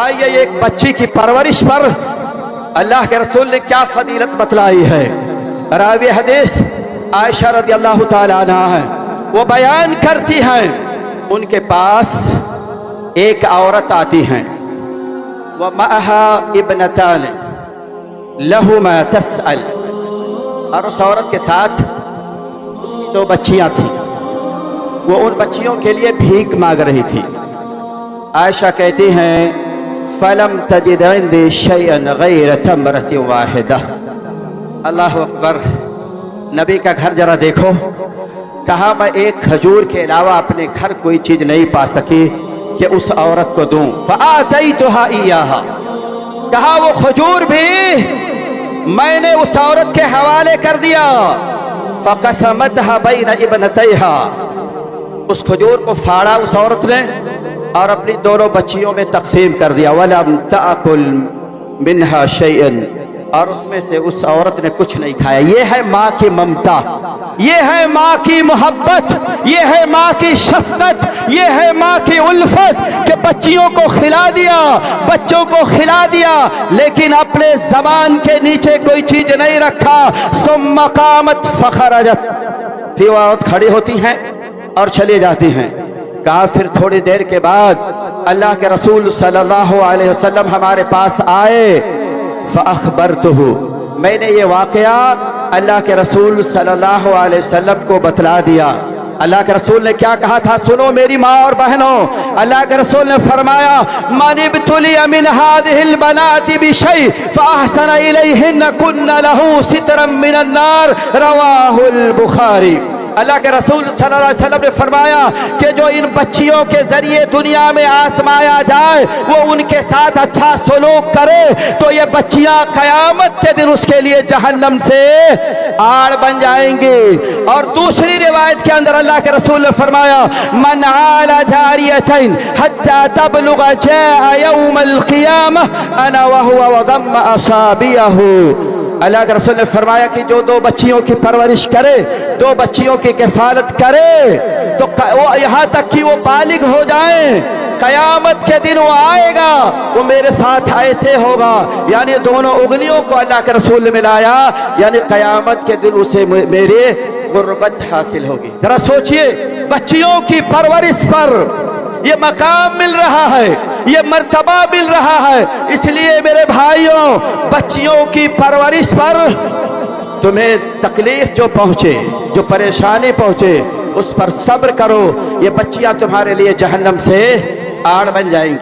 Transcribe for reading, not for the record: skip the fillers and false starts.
आइए एक बच्ची की परवरिश पर अल्लाह के रसूल ने क्या फजीलत बतलाई है। रावी हदीस आयशा रदियल्लाहु ताला अन्हा है, वो बयान करती हैं उनके पास एक औरत आती हैं, व मअहा इब्नतान लहुमा तस्अल, और उस औरत के साथ उसकी 2 बच्चियां थीं, वो उन बच्चियों के लिए भीख मांग रही थी। आयशा कहती हैं फलम तजिद इंदी शैअन गैर तमरतिन वाहिदा। अल्लाह अकबर, नबी का घर जरा देखो, कहा मैं एक खजूर के अलावा अपने घर कोई चीज नहीं पा सकी कि उस औरत को दूं। फआतैतुहा इय्याहा, कहा वो खजूर भी मैंने उस औरत के हवाले कर दिया। फक़समतहा बैन इब्नतैहा, उस खजूर को फाड़ा उस औरत ने और अपनी दोनों बच्चियों में तकसीम कर दिया। वलम ताकुल मिन्हा शैअन, और उसमें से उस औरत ने कुछ नहीं खाया। ये है माँ की ममता, ये है माँ की मोहब्बत, ये है माँ की शफकत, ये है माँ की उल्फत कि बच्चियों को खिला दिया, बच्चों को खिला दिया, लेकिन अपने ज़बान के नीचे कोई चीज नहीं रखा। सुम्मा क़ामत फ़ख़रजत, फिर वो औरत खड़ी होती हैं और चली जाती हैं। कहा फिर थोड़ी देर के बाद अल्लाह के रसूल सल्लल्लाहु अलैहि वसल्लम हमारे पास आए। फ़अख़बरतुहु, मैंने ये वाक़या अल्लाह के रसूल सल्लल्लाहु अलैहि वसल्लम को बतला दिया। अल्लाह के रसूल ने क्या कहा था, सुनो मेरी माँ और बहनों। अल्लाह के रसूल ने फरमाया मन इब्तुलिया मिन हादिहिल बनाति बिशै फ़अहसन इलैहिन कुन्न लहू सितरम मिनन नार, रवाहुल बुखारी। अल्लाह के रसूल सल्लल्लाहु अलैहि वसल्लम ने फरमाया कि जो इन बच्चियों के जरिए दुनिया में आजमाया जाए, वो उनके साथ अच्छा सलूक करे, तो ये बच्चियां क़यामत के दिन उसके लिए जहन्नम से आड़ बन जाएंगी। और दूसरी रिवायत के अंदर अल्लाह के रसूल ने फरमाया मन आला जारियतैन हत्ता तबलुग जाअ यौमल क़ियामह अना व हुवा व दम्म असाबियहु। अल्लाह के रसूल ने फरमाया कि जो 2 बच्चियों की परवरिश करे, 2 बच्चियों की किफालत करे, तो वो यहाँ तक कि वो बालिग हो जाए, कयामत के दिन वो आएगा, वो मेरे साथ ऐसे होगा। यानी दोनों उंगलियों को अल्लाह के रसूल ने मिलाया, यानी कयामत के दिन उसे मेरे गुर्बत हासिल होगी। जरा सोचिए, बच्चियों की परवरिश पर ये मकाम मिल रहा है, ये मर्तबा मिल रहा है। इसलिए मेरे भाइयों, बच्चियों की परवरिश पर तुम्हें तकलीफ जो पहुंचे, जो परेशानी पहुंचे, उस पर सब्र करो। ये बच्चियां तुम्हारे लिए जहन्नम से आड़ बन जाएंगी।